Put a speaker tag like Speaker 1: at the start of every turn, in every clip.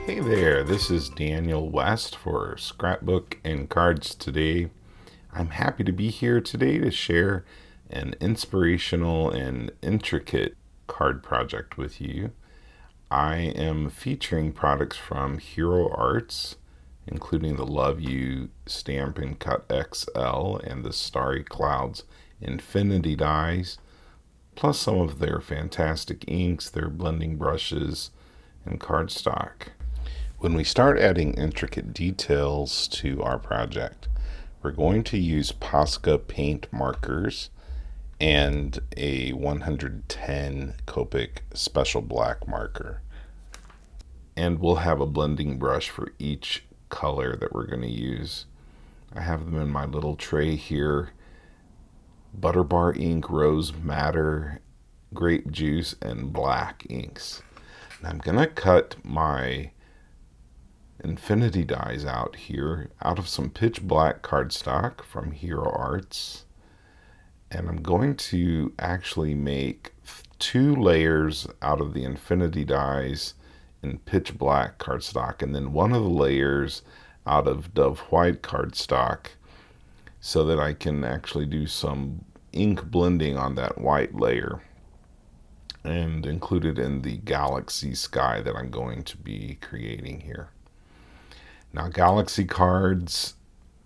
Speaker 1: Hey there, this is Daniel West for Scrapbook and Cards Today. I'm happy to be here today to share an inspirational and intricate card project with you. I am featuring products from Hero Arts, including the Love You Stamp and Cut XL and the Starry Clouds Infinity dies, plus some of their fantastic inks, their blending brushes, and cardstock. When we start adding intricate details to our project, we're going to use Posca paint markers and a 110 Copic special black marker. And we'll have a blending brush for each color that we're going to use. I have them in my little tray here. Butterbar ink, rose madder, grape juice, and black inks. And I'm going to cut my infinity dies out here out of some pitch black cardstock from Hero Arts, and I'm going to actually make 2 layers out of the infinity dies in pitch black cardstock and then one of the layers out of Dove white cardstock so that I can actually do some ink blending on that white layer and include it in the galaxy sky that I'm going to be creating here. Now, galaxy cards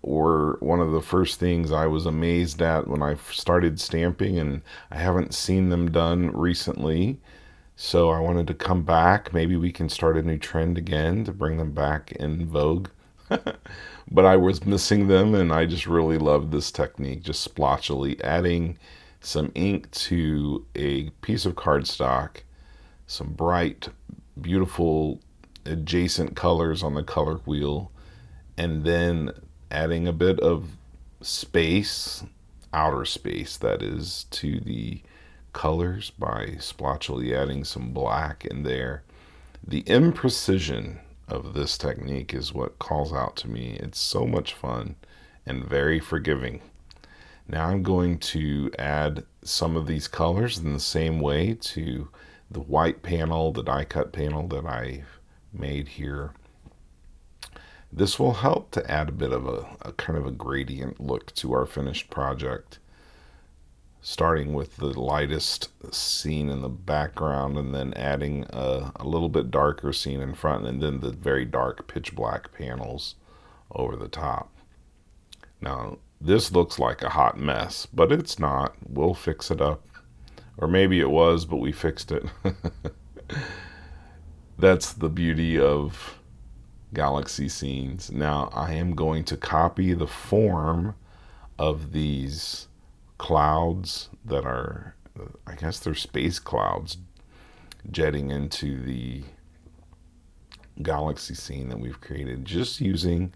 Speaker 1: were one of the first things I was amazed at when I started stamping, and I haven't seen them done recently. So I wanted to come back. Maybe we can start a new trend again to bring them back in vogue. But I was missing them, and I just really loved this technique, just splotchily adding some ink to a piece of cardstock, some bright, beautiful adjacent colors on the color wheel, and then adding a bit of space, outer space that is, to the colors by splotchily adding some black in there. The imprecision of this technique is what calls out to me. It's so much fun and very forgiving. Now I'm going to add some of these colors in the same way to the white panel, the die cut panel that I made here. This will help to add a bit of a kind of a gradient look to our finished project, starting with the lightest scene in the background and then adding a little bit darker scene in front, and then the very dark pitch black panels over the top. Now, this looks like a hot mess, but it's not. We'll fix it up. Or maybe it was, but we fixed it. That's the beauty of galaxy scenes. Now I am going to copy the form of these clouds that are, I guess they're space clouds, jetting into the galaxy scene that we've created just using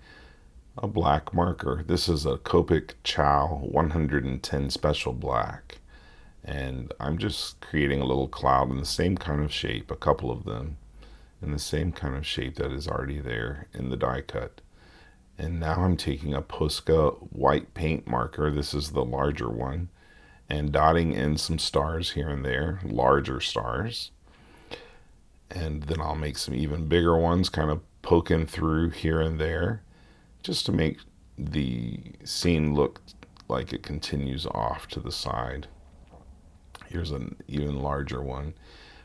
Speaker 1: a black marker. This is a Copic Chow 110 special black, and I'm just creating a little cloud in the same kind of shape, a couple of them in the same kind of shape that is already there in the die cut. And now I'm taking a Posca white paint marker, this is the larger one, and dotting in some stars here and there, larger stars. And then I'll make some even bigger ones, kind of poking through here and there, just to make the scene look like it continues off to the side. Here's an even larger one.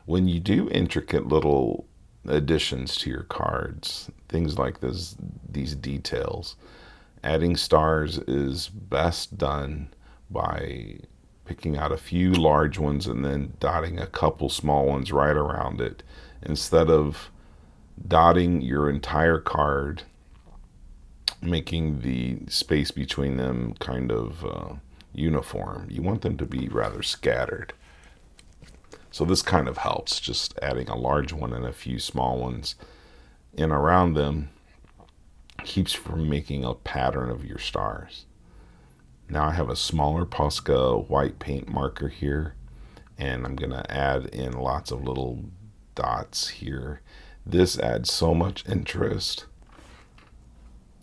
Speaker 1: When you do intricate little additions to your cards, things like this, these details, adding stars is best done by picking out a few large ones and then dotting a couple small ones right around it, instead of dotting your entire card, making the space between them kind of uniform. You want them to be rather scattered. So this kind of helps, just adding a large one and a few small ones in around them keeps from making a pattern of your stars. Now I have a smaller Posca white paint marker here, and I'm going to add in lots of little dots here. This adds so much interest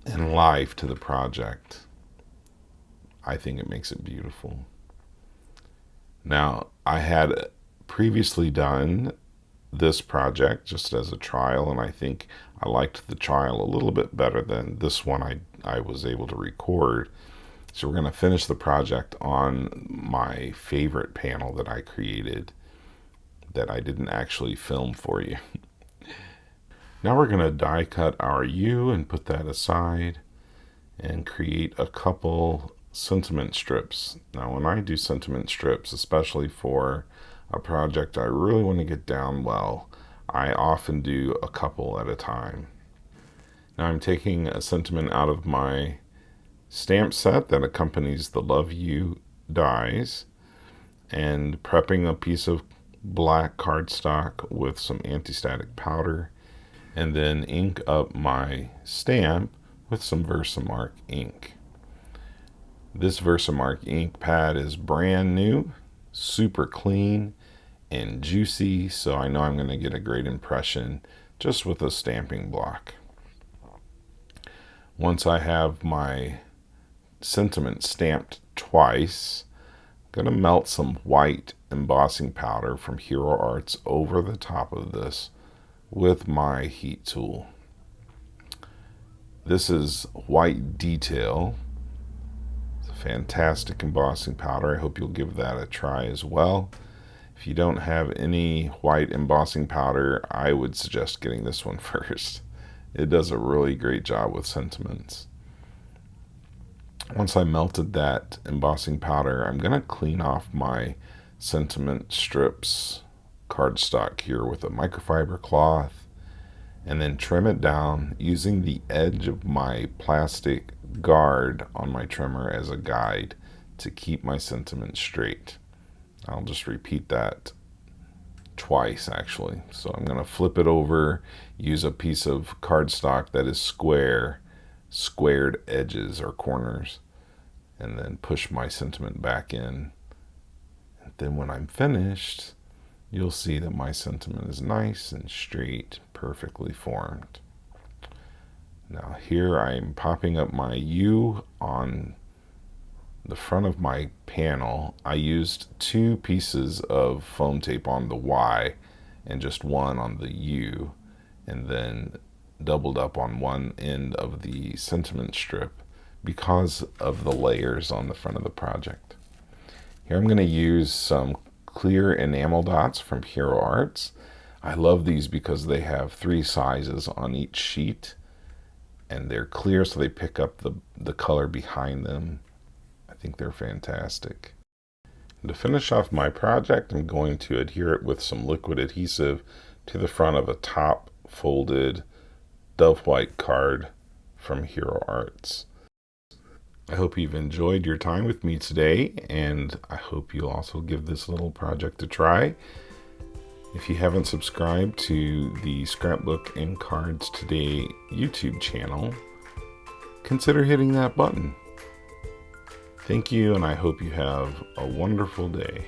Speaker 1: and life to the project. I think it makes it beautiful. Now, I had previously done this project just as a trial, and I think I liked the trial a little bit better than this one I was able to record. So we're going to finish the project on my favorite panel that I created that I didn't actually film for you. Now we're going to die cut our U and put that aside and create a couple sentiment strips. Now when I do sentiment strips, especially for a project I really want to get down well, I often do a couple at a time. Now I'm taking a sentiment out of my stamp set that accompanies the Love You dies and prepping a piece of black cardstock with some anti-static powder, and then ink up my stamp with some Versamark ink. This Versamark ink pad is brand new, super clean and juicy, so I know I'm going to get a great impression just with a stamping block. Once I have my sentiment stamped twice, I'm going to melt some white embossing powder from Hero Arts over the top of this with my heat tool. This is white detail. It's a fantastic embossing powder. I hope you'll give that a try as well. If you don't have any white embossing powder, I would suggest getting this one first. It does a really great job with sentiments. Once I melted that embossing powder, I'm going to clean off my sentiment strips cardstock here with a microfiber cloth and then trim it down using the edge of my plastic guard on my trimmer as a guide to keep my sentiment straight. I'll just repeat that twice actually. So I'm going to flip it over, use a piece of cardstock that is squared edges or corners, and then push my sentiment back in. And then when I'm finished, you'll see that my sentiment is nice and straight, perfectly formed. Now here I'm popping up my U on the front of my panel. I used 2 pieces of foam tape on the Y and just one on the U, and then doubled up on one end of the sentiment strip because of the layers on the front of the project. Here I'm going to use some clear enamel dots from Hero Arts. I love these because they have 3 sizes on each sheet and they're clear, so they pick up the color behind them. I think they're fantastic. And to finish off my project, I'm going to adhere it with some liquid adhesive to the front of a top folded dove white card from Hero Arts. I hope you've enjoyed your time with me today, and I hope you'll also give this little project a try. If you haven't subscribed to the Scrapbook and Cards Today YouTube channel, consider hitting that button. Thank you, and I hope you have a wonderful day.